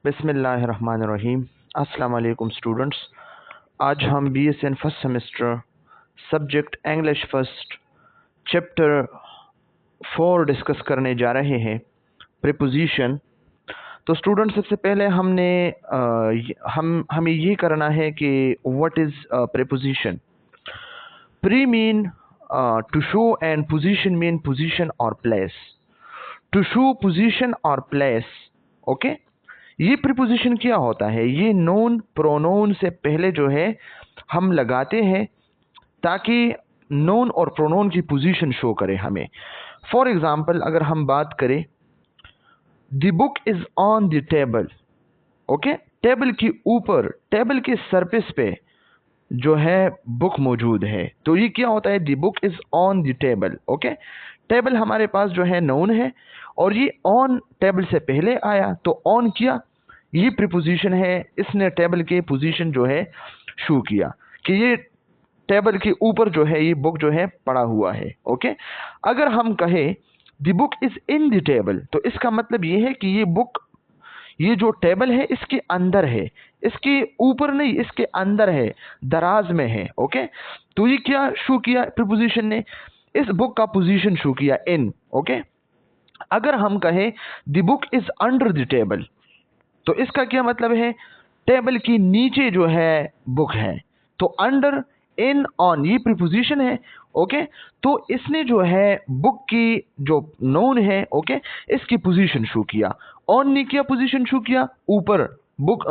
बिस्मिल्लाहिर्रहमानिर्रहीम। अस्सलाम वालेकुम स्टूडेंट्स। आज हम BSN first semester subject English first chapter 4 discuss करने जा रहे हैं, प्रीपोजिशन। तो स्टूडेंट्स, सबसे पहले हमें ये करना है कि what is preposition. Pre mean to show and position mean position और प्लेस। टू शो पोजीशन और प्लेस, ओके। ये प्रीपोजिशन क्या होता है? ये नोन प्रोनोन से पहले जो है हम लगाते हैं ताकि नोन और प्रोनोन की पोजीशन शो करे हमें। फॉर एग्जांपल, अगर हम बात करें, the book is on the table, okay. Table के ऊपर, टेबल के सरफेस पे जो है बुक मौजूद है, तो ये क्या होता है? The book is on the table, okay. Table हमारे पास जो है नोन है और ये ऑन टेबल से पहले आया तो ऑन किया, ये प्रीपोजिशन है। इसने टेबल के पोजीशन जो है शो किया कि ये टेबल के ऊपर जो है ये बुक जो है पड़ा हुआ है, ओके। अगर हम कहें the book is in the table, तो इसका मतलब ये है कि ये बुक, ये जो टेबल है इसके अंदर है, इसके ऊपर नहीं, इसके अंदर है, दराज में है, ओके। तो ये क्या शो किया प्रीपोजिशन ने? इस बुक का पोजीशन शो किया, इन, ओके। अगर हम कहें the book is under the table, तो इसका क्या मतलब है? टेबल के नीचे जो है बुक है। तो अंडर, इन, ऑन, ये प्रीपोजिशन है, ओके। तो इसने जो है बुक की जो नोन है, ओके, इसकी पोजीशन शो किया। ऑन ने किया पोजीशन शो किया ऊपर, बुक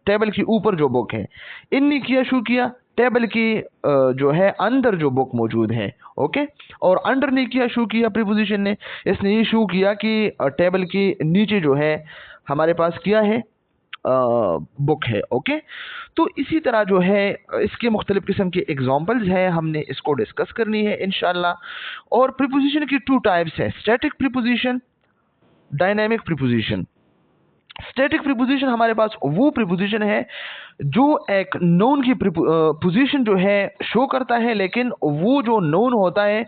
टेबल के ऊपर जो बुक है। इन ने किया शो किया टेबल की जो है अंदर जो बुक मौजूद है, ओके। और अंडर ने किया शो किया प्रीपोजिशन ने, इसने ये शो किया कि टेबल के नीचे जो है हमारे पास क्या है? बुक है, ओके। तो इसी तरह जो है इसके मुख्तलिफ किस्म के एग्जाम्पल्स हैं, हमने इसको डिस्कस करनी है इंशाल्लाह। और प्रीपोजिशन की 2 टाइप्स है, static preposition, dynamic preposition. Static preposition हमारे पास वो प्रीपोजिशन है जो एक नोन की पोजीशन जो है शो करता है, लेकिन वो जो नोन होता है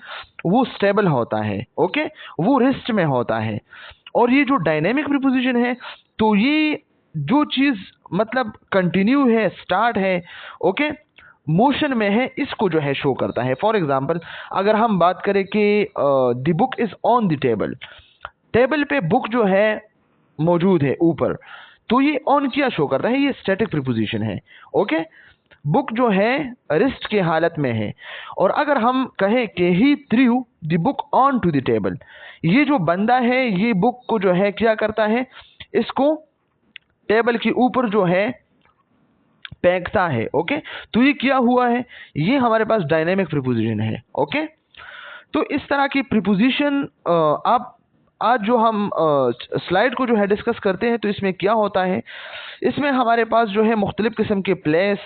वो स्टेबल होता है, ओके, वो रेस्ट में होता है। और ये जो डायनेमिक प्रीपोजिशन है, तो ये जो चीज मतलब कंटिन्यू है, स्टार्ट है, ओके, मोशन में है, इसको जो है शो करता है। फॉर एग्जांपल, अगर हम बात करें कि the book is on the table, table पे बुक जो है मौजूद है ऊपर, तो ये ऑन किया शो करता है, ये स्टैटिक प्रीपोजिशन है, ओके। बुक जो है रेस्ट के हालत में है। और अगर हम कहें कि he threw the book on to the table, ये जो बंदा है ये बुक को जो है क्या करता है? इसको टेबल के ऊपर जो है फेंकता है, ओके। तो ये क्या हुआ है? ये हमारे पास डायनेमिक प्रीपोजिशन है, ओके। तो इस तरह की प्रीपोजिशन आप आज जो हम स्लाइड को जो है डिस्कस करते हैं, तो इसमें क्या होता है? इसमें हमारे पास जो है मुख्तलिफ किस्म के प्लेस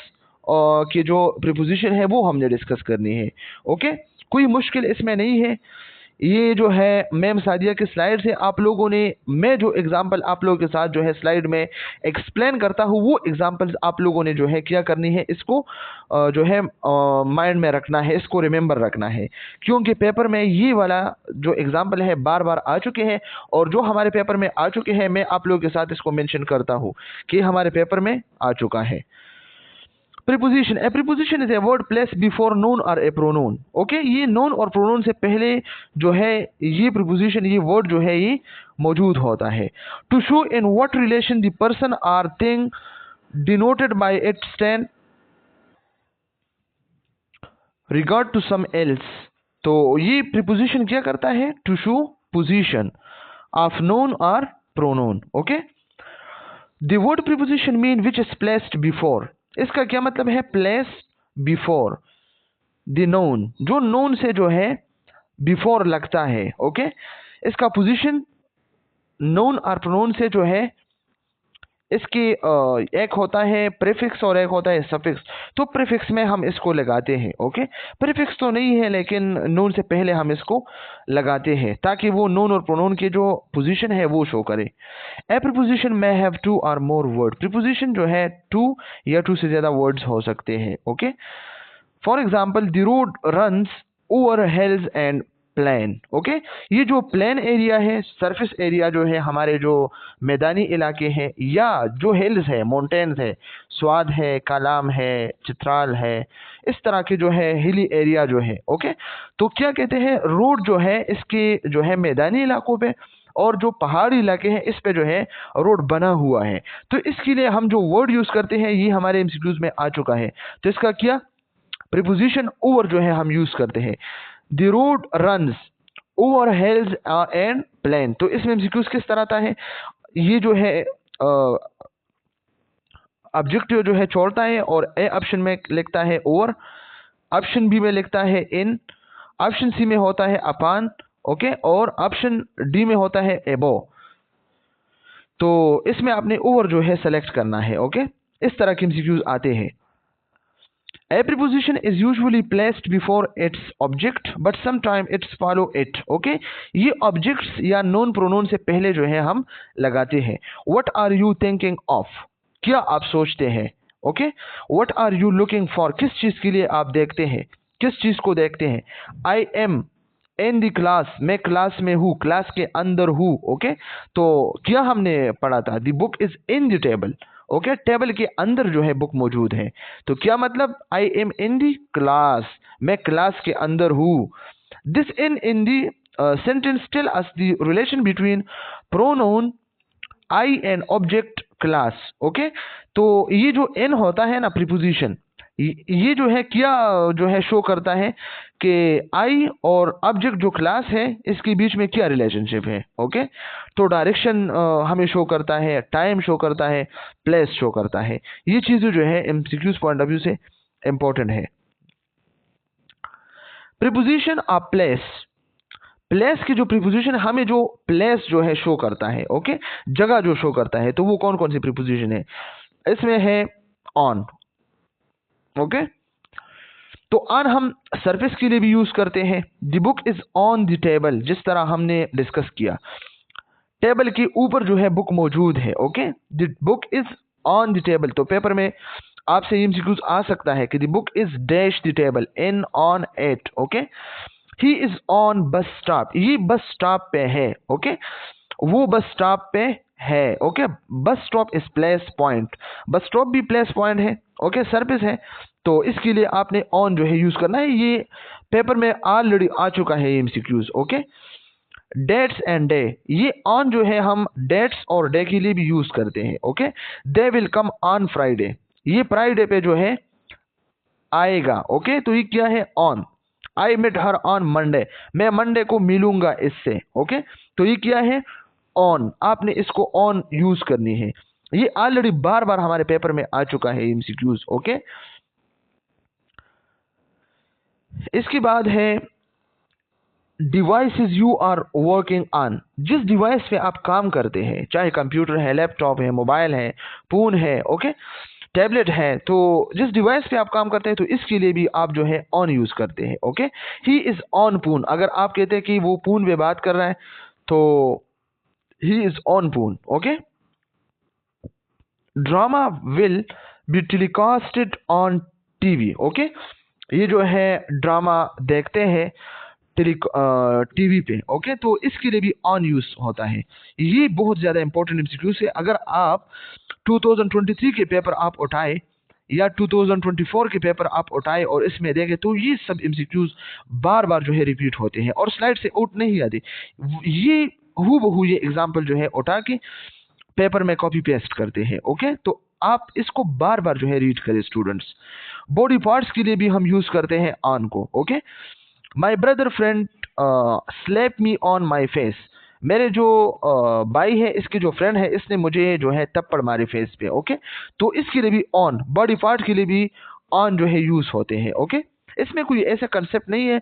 की जो प्रीपोजिशन है वो हमने डिस्कस करनी है, ओके। कोई मुश्किल इसमें नहीं है। ये जो है मैम सादिया की स्लाइड से आप लोगों ने, मैं जो एग्जांपल आप लोगों के साथ जो है स्लाइड में एक्सप्लेन करता हूँ, वो एग्जांपल्स आप लोगों ने जो है क्या करनी है, इसको जो है माइंड में रखना है, इसको रिमेंबर रखना है। क्योंकि पेपर में ये वाला जो एग्जांपल है बार बार आ चुके हैं, और जो हमारे पेपर में आ चुके हैं मैं आप लोगों के साथ इसको मेंशन करता हूँ कि हमारे पेपर में आ चुका है। Preposition, A preposition is a word place before known और ए प्रोनोन, ओके। ये नोन और प्रोनोन से पहले जो है ये प्रीपोजिशन, ये वर्ड जो है ये मौजूद होता है। To show in what relation the person or thing denoted by it stand regard to some else. तो ये प्रीपोजिशन क्या करता है? To show position of noun और pronoun, okay. The word preposition mean which is placed before, इसका क्या मतलब है? प्लेस बिफोर द नोन, जो नोन से जो है बिफोर लगता है, ओके। इसका पोजीशन नोन और प्रोनोन से जो है इसके एक होता है प्रीफिक्स और एक होता है सफिक्स। तो प्रीफिक्स में हम इसको लगाते हैं, ओके। प्रीफिक्स तो नहीं है, लेकिन नोन से पहले हम इसको लगाते हैं ताकि वो नोन और प्रोनोन की जो पोजीशन है वो शो करे। ए प्रीपोजिशन में हैव 2 और मोर वर्ड, प्रीपोजिशन जो है 2 या 2 से ज्यादा वर्ड्स हो सकते हैं, okay. For example, the road runs over hills and plain. Okay, ये जो प्लेन एरिया है, सरफेस एरिया जो है, हमारे जो मैदानी इलाके हैं या जो हिल्स है, माउंटेन्स है, स्वाद है, कालाम है, चित्राल है, इस तरह के जो है हिली एरिया जो है। ओके, तो क्या कहते हैं, रोड जो है इसके जो है मैदानी इलाकों पे और जो पहाड़ी इलाके हैं इस पे जो है रोड बना हुआ है। तो इसके लिए हम जो वर्ड यूज करते हैं ये हमारे एमसीक्यूज में आ चुका है। तो इसका क्या प्रीपोजिशन ओवर जो है हम यूज करते हैं। The road runs over hills and plain. तो इसमें एमसीक्यूज किस तरह आता है, ये जो है ऑब्जेक्टिव जो है छोड़ता है और ए ऑप्शन में लिखता है ओवर, ऑप्शन बी में लिखता है इन, ऑप्शन सी में होता है अपान, ओके, और ऑप्शन डी में होता है एबो। तो इसमें आपने ओवर जो है सेलेक्ट करना है। ओके, इस तरह के एमसीक्यूज आते हैं। A preposition is usually placed before its object, but sometimes it's follow it. Okay, ये objects या known pronoun से पहले जो है हम लगाते हैं। What are you thinking of? क्या आप सोचते हैं? Okay, what are you looking for? किस चीज के लिए आप देखते हैं, किस चीज को देखते हैं? I am in the class, मैं क्लास में हूँ, क्लास के अंदर हूँ। ओके, तो क्या हमने पढ़ा था, the book is in the table। Okay, table के अंदर जो है बुक मौजूद है। तो क्या मतलब, I am in the class, मैं क्लास के अंदर हूँ। This in the sentence tell us the relation between pronoun I and object class. Okay, तो ये जो इन होता है ना प्रीपोजिशन, ये जो है क्या जो है शो करता है कि आई और ऑब्जेक्ट जो क्लास है इसके बीच में क्या रिलेशनशिप है। ओके, तो डायरेक्शन हमें शो करता है, टाइम शो करता है, प्लेस शो करता है। ये चीजें जो है एमसीक्यूज पॉइंट ऑफ व्यू से इंपॉर्टेंट है। प्रीपोजिशन ऑफ प्लेस, प्लेस की जो प्रीपोजिशन हमें जो प्लेस जो है शो करता है, ओके, जगह जो शो करता है, तो वो कौन कौन सी प्रीपोजिशन है, इसमें है ऑन। ओके, तो ऑन हम सरफेस के लिए भी यूज करते हैं। The book is on the table, जिस तरह हमने डिस्कस किया, टेबल के ऊपर जो है बुक मौजूद है। Okay, the book is on the table. तो पेपर में आपसे ये एमसीक्यूज आ सकता है कि the book is dash the table, in, on, at. Okay, he is on bus stop, ये बस स्टॉप पे है। ओके, वो बस स्टॉप पे है। Okay, bus stop is place point, bus stop भी प्लेस पॉइंट है। ओके, सरफेस है, तो इसके लिए आपने ऑन जो है यूज करना है। ये पेपर में ऑलरेडी आ चुका है MCQs. Okay, dates and day, ये ऑन जो है हम डेट्स और डे के लिए भी यूज करते हैं। Okay, they will come on Friday, ये फ्राइडे पे जो है आएगा। ओके, तो ये क्या है, on. I met her on Monday, मैं मंडे को मिलूंगा इससे। ओके, तो ये क्या है, ऑन। आपने इसको ऑन यूज करनी है। ये ऑलरेडी बार बार हमारे पेपर में आ चुका है एमसीक्यूज। ओके, इसके बाद है devices you are working on, जिस डिवाइस पे आप काम करते हैं, चाहे कंप्यूटर है, लैपटॉप है, मोबाइल है, फोन है, ओके, टैबलेट है, तो जिस डिवाइस पे आप काम करते हैं तो इसके लिए भी आप जो है ऑन यूज करते हैं। ओके, ही इज ऑन पून, अगर आप कहते हैं कि वो पून पे बात कर रहा है तो ही इज ऑन पून। Okay, drama will be telecasted on TV. Okay, ये जो है ड्रामा देखते हैं टीवी पे। ओके, तो इसके लिए भी ऑन यूज होता है। ये बहुत ज्यादा इंपॉर्टेंट एमसीक्यूज है। अगर आप 2023 के पेपर आप उठाए या 2024 के पेपर आप उठाए और इसमें देखें तो ये सब एमसीक्यूज बार बार जो है रिपीट होते हैं और स्लाइड से आउट नहीं आते। ये हूबहू ये एग्जाम्पल जो है उठा के पेपर में कॉपी पेस्ट करते हैं। ओके, तो आप इसको बार बार जो है रीड करें स्टूडेंट्स। बॉडी पार्ट्स के लिए भी हम यूज करते हैं ऑन को। Okay, my brother friend slap me on my face, मेरे जो भाई है इसके जो फ्रेंड है इसने मुझे जो है थप्पड़ मारी फेस पे। ओके, तो इसके लिए भी ऑन, बॉडी पार्ट के लिए भी ऑन जो है यूज होते हैं। ओके, इसमें कोई ऐसा कंसेप्ट नहीं है,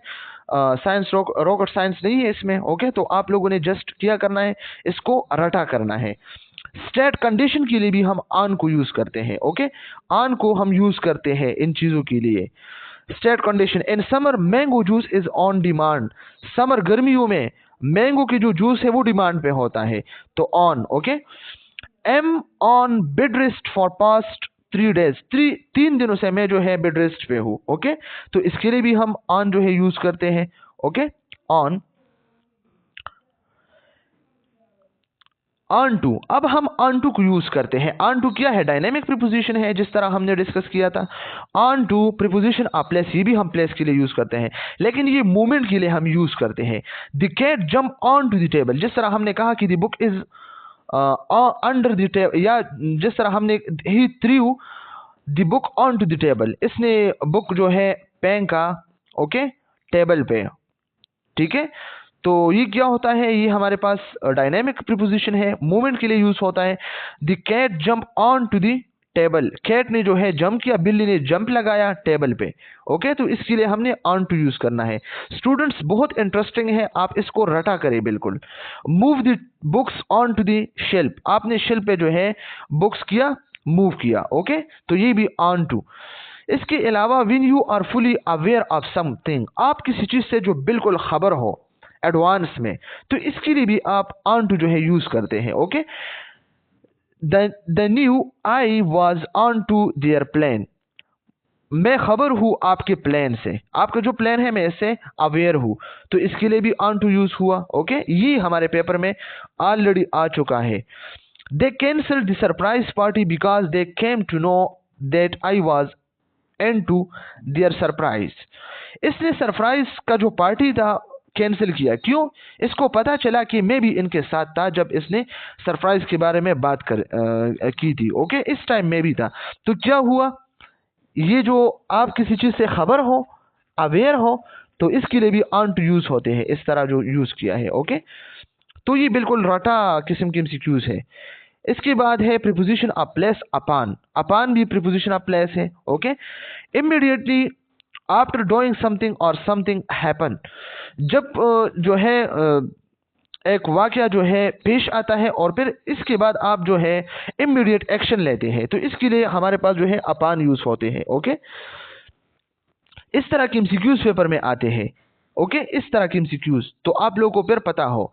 साइंस रॉकेट साइंस नहीं है इसमें। ओके, तो आप लोगों ने जस्ट क्या करना है, इसको रटा करना है। स्टेट कंडीशन के लिए भी हम ऑन को यूज करते हैं। ओके, ऑन को हम यूज करते हैं इन चीजों के लिए। State condition, in summer mango juice is on demand, summer गर्मियों में मैंगो की जो जूस है वो डिमांड पे होता है, तो on. Okay, am on bed rest for past 3 days, 3 दिनों से मैं जो है बेड रेस्ट पे हूँ। ओके, तो इसके लिए भी हम ऑन जो है यूज करते हैं। Okay, on. ऑन टू, अब हम ऑन टू को यूज करते हैं। ऑन टू क्या है? डायनेमिक प्रीपोजिशन है, जिस तरह हमने डिस्कस किया था। Onto preposition of place, ये भी हम प्लेस के लिए यूज करते हैं, लेकिन ये मूवमेंट के लिए हम यूज करते हैं। The cat jump on to the table, जिस तरह हमने कहा कि the book is under the table, या जिस तरह हमने he threw the book on to the table, इसने बुक जो है फेंका ओके टेबल पे, ठीक है। तो ये क्या होता है? ये हमारे पास डायनेमिक प्रीपोजिशन है, मूवमेंट के लिए यूज होता है। The cat jump on to the table, cat ने जो है जंप किया, बिल्ली ने जंप लगाया टेबल पे, ओके। तो इसके लिए हमने ऑन टू यूज करना है। स्टूडेंट्स बहुत इंटरेस्टिंग है, आप इसको रटा करें बिल्कुल। Move the books on to the shelf, आपने शेल्फ पे जो है बुक्स किया, मूव किया, ओके। तो ये भी ऑन टू। इसके अलावा when you are fully aware of something, आप किसी चीज से जो बिल्कुल खबर हो एडवांस में, तो इसके लिए भी आप ऑन टू जो है यूज करते हैं, okay. The new I was onto their plan, मैं खबर हूं आपके प्लान से, आपका जो प्लान है मैं इससे अवेयर हूं, तो इसके लिए भी ऑन टू यूज हुआ, ओके। ये हमारे पेपर में ऑलरेडी आ चुका है। They cancelled the surprise party because they came to know that I was and to their surprise, इसने सरप्राइज का जो पार्टी था कैंसिल किया, क्यों? इसको पता चला कि मैं भी इनके साथ था जब इसने सरप्राइज के बारे में बात की थी, ओके। इस टाइम मैं भी था, तो क्या हुआ? ये जो आप किसी चीज से खबर हो, अवेयर हो, तो इसके लिए भी ऑन टू यूज होते हैं, इस तरह जो यूज किया है, ओके। तो ये बिल्कुल रटा किस्म की एमसीक्यूज है। इसके बाद है प्रीपोजिशन ऑफ प्लेस अपान, अपान भी प्रीपोजिशन ऑफ प्लेस है, okay. Immediately after doing something और समथिंग हैपन, जब जो है एक वाकया जो है पेश आता है और फिर इसके बाद आप जो है इमीडिएट एक्शन लेते हैं, तो इसके लिए हमारे पास जो है अपान यूज होते हैं, ओके। इस तरह के एमसीक्यूज पेपर में आते हैं, ओके। इस तरह के एमसीक्यूज तो आप लोगों को फिर पता हो।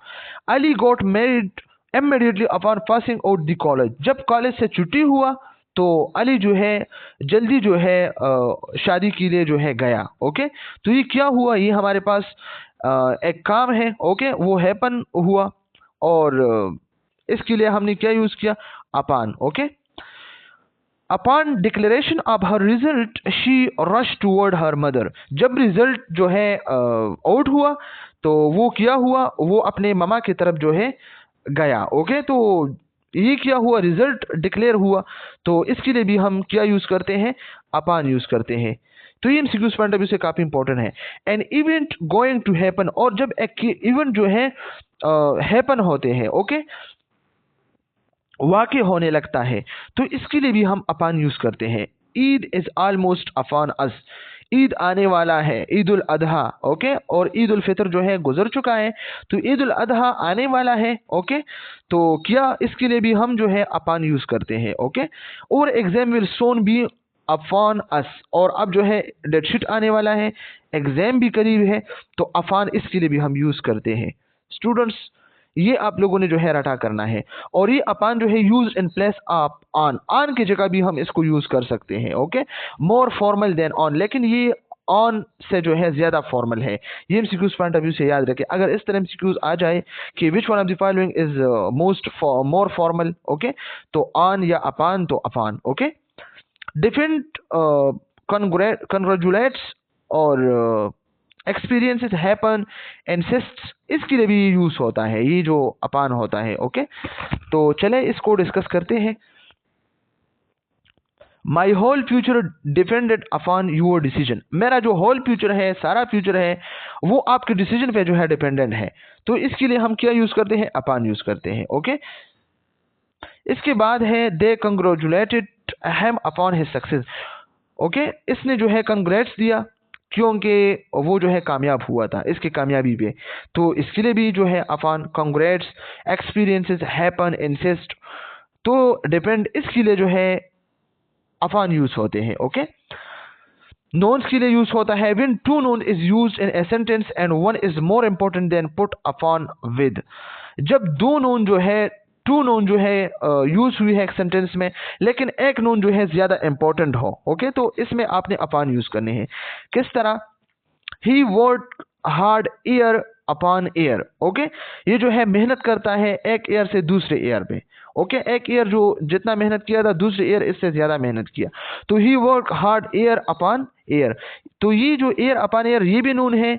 Ali got married immediately upon passing out the college, जब कॉलेज से छुट्टी हुआ तो अली जो है जल्दी जो है शादी के लिए जो है गया, ओके। तो ये क्या हुआ? ये हमारे पास एक काम है, ओके, वो हैपन हुआ, और इसके लिए हमने क्या यूज किया? Upon, okay. Upon declaration of her result she rush toward her mother, जब रिजल्ट जो है आउट हुआ तो वो क्या हुआ? वो अपने ममा की तरफ जो है गया, ओके। तो ये क्या हुआ? रिजल्ट डिक्लेयर हुआ, तो इसके लिए भी हम क्या यूज करते हैं? अपान यूज करते हैं। तो ये एमसीक्यूज पॉइंट ऑफ व्यू से काफी इंपॉर्टेंट है। An event going to happen, और जब एक इवेंट जो है हैपन होते हैं, ओके, वाक़ई होने लगता है, तो इसके लिए भी हम अपान यूज करते हैं। Eid is almost upon us, Eid आने वाला है, ईद उल अदहा, ओके। और ईद उल फितर जो है गुजर चुका है, तो ईद उल अदहा आने वाला है, ओके। तो क्या इसके लिए भी हम जो है अपान यूज करते हैं, ओके। और exam will soon be upon us, और अब जो है डेटशीट आने वाला है, एग्जाम भी करीब है, तो अफान इसके लिए भी हम यूज करते हैं। स्टूडेंट्स, ये आप लोगों ने जो है रटा करना है। और ये अपान जो है use in place of on, on की जगह भी हम इसको यूज कर सकते हैं, okay. More formal than on, लेकिन ये ऑन से जो है ज्यादा फॉर्मल है। ये एमसीक्यूज पॉइंट ऑफ व्यू से याद रखें। अगर इस तरह एमसीक्यूज आ जाए कि which one of the following is more formal, okay, तो ऑन या अपान, तो अपान, ओके। डिफरेंट कंग्रेचुलेट्स और एक्सपीरियंसेस हैपन इंसिस्ट्स, इसके लिए भी यूज होता है, ये जो अपान होता है, ओके। तो चले इसको डिस्कस करते हैं। My whole future depended upon your decision, मेरा जो होल फ्यूचर है, सारा फ्यूचर है, वो आपके डिसीजन पे जो है डिपेंडेंट है, तो इसके लिए हम क्या यूज करते हैं? अपान यूज करते हैं, ओके। इसके बाद है they congratulated him upon his success, okay. इसने जो है कंग्रेट्स दिया क्योंकि वो जो है कामयाब हुआ था इसकी कामयाबी पे, तो इसके लिए भी जो है upon congrats, experiences happen insist, तो डिपेंड, इसके लिए जो है अपॉन यूज होते हैं, ओके। नोन्स के लिए यूज होता है when two noun is used in a sentence and one is more important than put upon with, जब दो नोन जो है, टू नोन जो है यूज हुई है एक सेंटेंस में, लेकिन एक नोन जो है ज्यादा इंपॉर्टेंट हो, ओके, तो इसमें आपने अपॉन यूज करने हैं। किस तरह? He work hard year upon year. Okay, ये जो है मेहनत करता है एक एयर से दूसरे एयर पे। ओके, एक एयर जो जितना मेहनत किया था दूसरे एयर इससे ज्यादा मेहनत किया, तो he work hard year upon year. तो ये जो एयर अपॉन एयर ये भी नून है,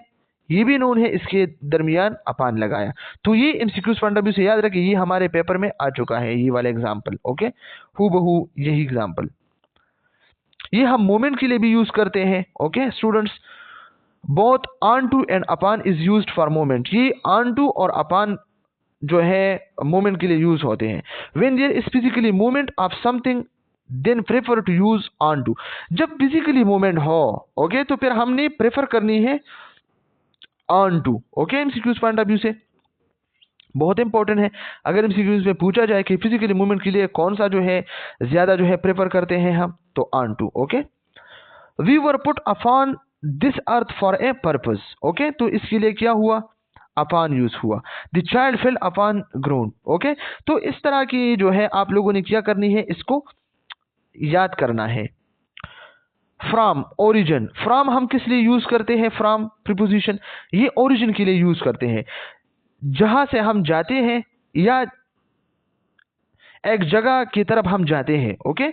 ये भी नून है, इसके दरमियान अपान लगाया। तो ये एमसीक्यूज पॉइंट ऑफ व्यू से याद रखिए, ये हमारे पेपर में आ चुका है ये वाला एग्जांपल। ओके, हूबहू यही एग्जांपल ये हम मोमेंट के लिए भी यूज करते हैं। Okay students, both onto and upon is used for moment. ये ऑन टू और अपान जो है मोमेंट के लिए यूज होते हैं। When there is physically movement of something then prefer to use onto. जब फिजिकली मूवमेंट हो ओके तो फिर हमने प्रेफर करनी है on to. Okay, MCQs point of view से बहुत इंपॉर्टेंट है। अगर एमसीक्यूज में पूछा जाए कि फिजिकली मूवमेंट के लिए कौन सा जो है ज्यादा जो है प्रेफर करते हैं हम, तो on to. Okay, we were put upon this earth for a purpose. Okay, तो इसके लिए क्या हुआ, अपॉन यूज हुआ। The child fell upon ground. Okay, तो इस तरह की जो है आप लोगों ने क्या करनी है, इसको याद करना है। फ्रॉम, ओरिजिन, फ्रॉम हम किस लिए यूज करते हैं, फ्रॉम प्रीपोजिशन, ये ओरिजिन के लिए यूज करते हैं। जहां से हम जाते हैं या एक जगह की तरफ हम जाते हैं। ओके,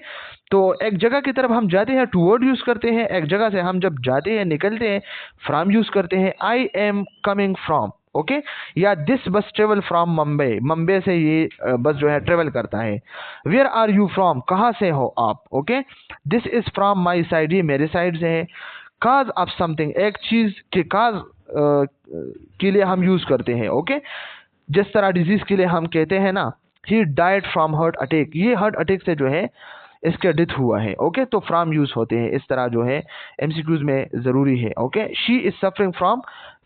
तो एक जगह की तरफ हम जाते हैं टूवर्ड यूज करते हैं, एक जगह से हम जब जाते हैं निकलते हैं फ्रॉम यूज करते हैं। I am coming from. Okay, या दिस बस ट्रेवल फ्रॉम मुंबई, मुंबई से ये बस जो है ट्रेवल करता है। वेयर आर यू फ्रॉम, कहाँ से हो आप। Okay, this is from my side, ये मेरे साइड से है। काज ऑफ समथिंग, एक चीज के काज के लिए हम यूज करते हैं। ओके, जिस तरह डिजीज के लिए हम कहते हैं ना, he died from heart attack, ये हार्ट अटैक से जो है इसका डेथ हुआ है। ओके, तो फ्रॉम यूज होते हैं इस तरह जो है एमसीक्यूज में जरूरी है। Okay, she is suffering from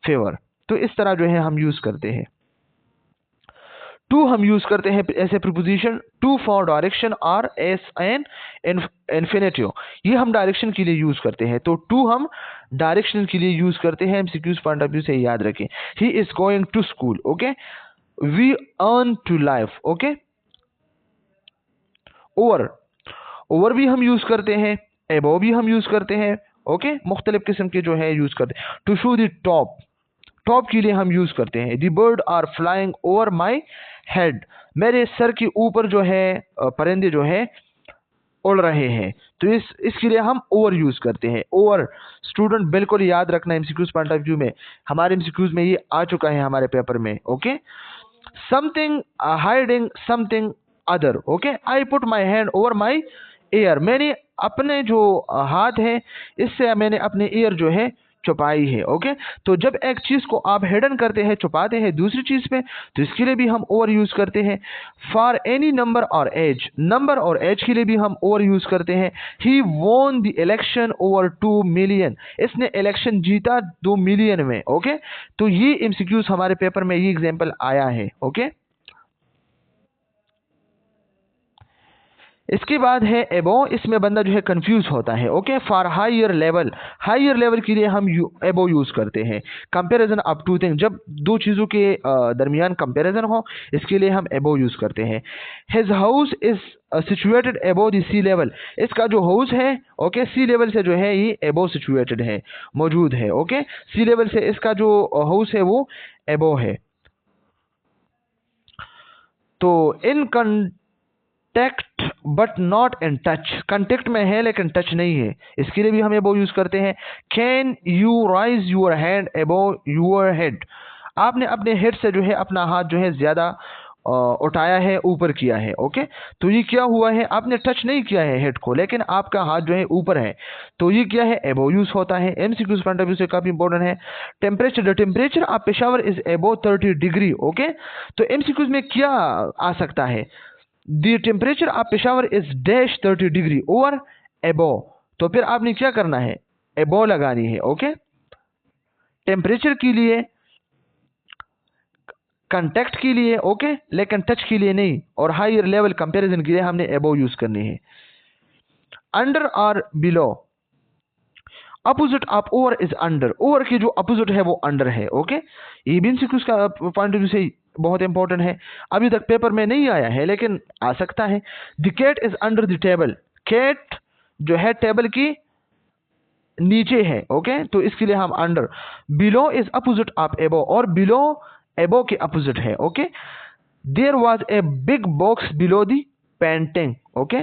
fever, तो इस तरह जो है हम यूज करते हैं। टू हम यूज करते हैं ऐसे प्रीपोजिशन, टू फॉर डायरेक्शन और एस एन इन्फिनेटिव, ये हम डायरेक्शन के लिए यूज करते हैं। तो टू हम डायरेक्शन के लिए यूज करते हैं, एमसीक्यूज पॉइंट ऑफ व्यू से याद रखें। He is going to school. Okay, we earn to life. Okay, over, over भी हम यूज करते हैं, एबो भी हम यूज करते हैं। ओके, मुख्तलिफ किस्म के जो है यूज करते हैं। To show the top, top के लिए हम यूज करते हैं। The bird are flying over my head, मेरे सर के ऊपर जो है परिंदे जो है उड़ रहे हैं, तो इसके लिए हम ओवर यूज करते हैं। ओवर स्टूडेंट बिल्कुल याद रखना, एमसीक्यूज पॉइंट ऑफ व्यू में हमारे एमसीक्यूज में ये आ चुका है हमारे पेपर में। Okay, something hiding something other. Okay, I put my hand over my year, मैंने अपने जो हाथ है इससे मैंने अपने ईयर जो है छुपाई है। ओके, तो जब एक चीज को आप हिडन करते हैं, छुपाते हैं दूसरी चीज पे, तो इसके लिए भी हम ओवर यूज करते हैं। फॉर एनी नंबर और एज, नंबर और एज के लिए भी हम ओवर यूज करते हैं। He won the election over 2 million, इसने इलेक्शन जीता 2 मिलियन में। ओके, तो ये एमसीक्यूज हमारे पेपर में ये एग्जाम्पल आया है। ओके, इसके बाद है एबो, इसमें बंदा जो है कंफ्यूज होता है। Okay, for higher level, higher level के लिए हम एबो यूज करते हैं। कंपैरिजन ऑफ टू थिंग, जब दो चीजों के दरमियान कंपैरिजन हो, इसके लिए हम एबो यूज करते हैं। His house is situated above the sea level, इसका जो हाउस है ओके सी लेवल से जो है ये एबो सिचुएटेड है, मौजूद है। ओके, सी लेवल से इसका जो हाउस है वो एबो है। तो in contact but not in touch, contact में है लेकिन टच नहीं है, इसके लिए भी हम एबो यूज करते हैं। Can you rise your hand एबो योर हेड, आपने अपने हेड से जो है अपना हाथ जो है ज्यादा उठाया है, ऊपर किया है। ओके, तो ये क्या हुआ है, आपने टच नहीं किया है हेड को लेकिन आपका हाथ जो है ऊपर है, तो ये क्या है, एबो यूज होता है। एमसीक्यूज पॉइंट ऑफ व्यू से काफी इंपॉर्टेंट है। Temperature, the temperature of Peshawar is एबो 30 डिग्री। ओके, तो एमसीक्यूज में क्या आ सकता है, the temperature of Peshawar is dash 30 degree over एबो, तो फिर आपने क्या करना है, एबो लगानी है। ओके, टेम्परेचर के लिए, कंटेक्ट के लिए ओके, लेकिन टच के लिए नहीं, और हायर लेवल कंपैरिजन के लिए हमने एबो यूज करनी है। अंडर और below, opposite of over is under, over की जो अपोजिट है वो अंडर है। ओके, ये भी एमसीक्यूज का पॉइंट ऑफ व्यू से बहुत इंपॉर्टेंट है, अभी तक पेपर में नहीं आया है लेकिन आ सकता है। The cat is under the table, cat जो है टेबल की नीचे है, ओके, तो इसके लिए हम under. Below is opposite of above, और बिलो एबो के अपोजिट है, okay. There was a big box below the painting, okay.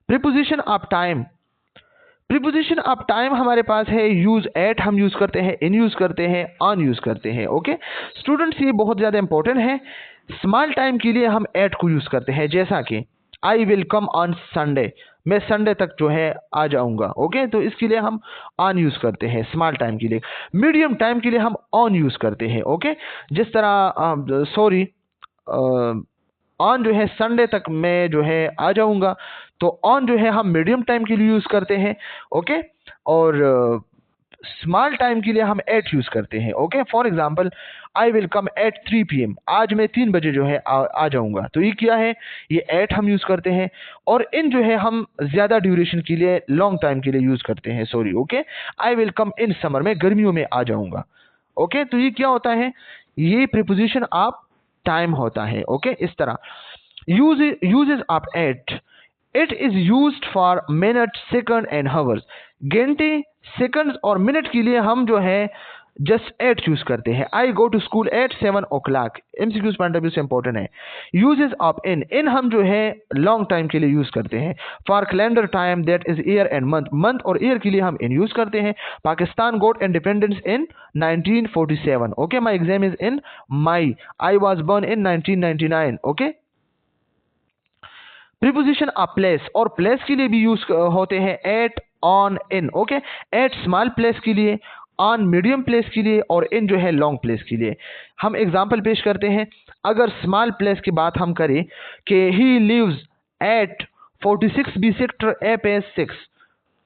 Preposition of time, preposition of time हमारे पास है यूज एट हम यूज करते हैं, इन यूज करते हैं, ऑन यूज करते हैं, ओके। स्टूडेंट्स ये बहुत ज्यादा इंपॉर्टेंट है। स्मॉल टाइम के लिए हम एट को यूज करते हैं, जैसा कि आई विल कम ऑन संडे, मैं संडे तक जो है आ जाऊंगा, ओके, तो इसके लिए हम ऑन यूज करते हैं स्मॉल टाइम के लिए। मीडियम टाइम के लिए हम ऑन यूज करते हैं, ओके। जिस तरह सॉरी ऑन जो है संडे तक मैं जो है आ जाऊंगा, तो ऑन जो है हम मीडियम टाइम के लिए यूज करते हैं, ओके। और स्मॉल टाइम के लिए हम एट यूज करते हैं, okay. For example I will come at 3 PM, आज मैं 3 बजे जो है आ जाऊंगा, तो ये क्या है, ये एट हम यूज करते हैं। और इन जो है हम ज्यादा ड्यूरेशन के लिए लॉन्ग टाइम के लिए यूज करते हैं, sorry, okay. I will come in summer, मैं गर्मियों में आ जाऊंगा, ओके। तो ये क्या होता है, ये प्रीपोजिशन ऑफ टाइम होता है, ओके। इस तरह uses of at, it is used for minute, second and hours. घंटे, सेकंड और मिनट के लिए हम जो है जस्ट एट यूज करते हैं। I go to school at 7 o'clock, MCQs point of view से इंपॉर्टेंट है। यूजेस ऑफ इन, इन हम जो है लॉन्ग टाइम के लिए यूज करते हैं। For calendar time, that is year and month, month और ईयर के लिए हम इन यूज करते हैं। Pakistan got independence in 1947, okay. My exam is in May, I was born in 1999, okay. Preposition of place, और प्लेस के लिए भी यूज होते हैं at, on, in, okay. At small place के लिए, ऑन मीडियम प्लेस के लिए, और इन जो है लॉन्ग प्लेस के लिए। हम एग्जांपल पेश करते हैं। अगर स्मॉल प्लेस की बात हम करें कि he lives at 46B sector A6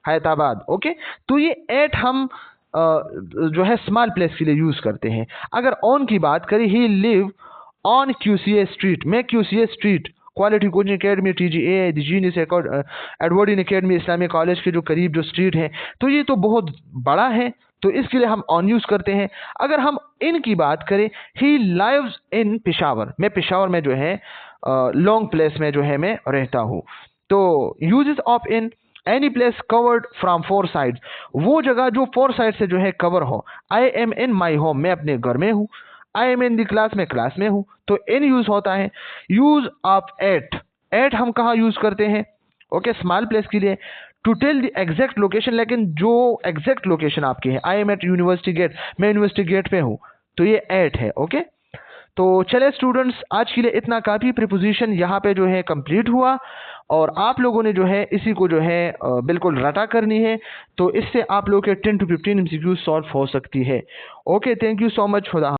Hyderabad, okay, तो ये एट हम जो है स्मॉल प्लेस के लिए यूज करते हैं। अगर ऑन की बात करें, he live on QCA street, मैं QCA street, quality coaching academy, TGA, genius Edwardian academy, Islamic college के जो करीब जो स्ट्रीट है, तो ये तो बहुत बड़ा है, तो इसके लिए हम ऑन यूज करते हैं। अगर हम इन की बात करें, ही लाइव्स इन पेशावर, मैं पेशावर में जो है लॉन्ग प्लेस में जो है मैं रहता हूँ। तो uses of in, any place covered from 4 sides, वो जगह जो 4 साइड से जो है कवर हो। आई एम इन माई होम, मैं अपने घर में हूँ। आई एम इन द क्लास, में क्लास में हूं, तो इन यूज होता है। यूज ऑफ एट, एट हम कहा यूज करते हैं, ओके, स्मॉल प्लेस के लिए। To tell the exact location, लेकिन जो एग्जैक्ट लोकेशन आपकी है, I am at university gate, मैं यूनिवर्सिटी गेट पे हूं, तो ये एट है, ओके। तो चले स्टूडेंट्स, आज के लिए इतना काफी। प्रीपोजिशन यहाँ पे जो है कंप्लीट हुआ, और आप लोगों ने जो है इसी को जो है बिल्कुल रटा करनी है, तो इससे आप लोगों के 10 to 15 MCQ सॉल्व हो सकती है, okay. Thank you so much, खुदा।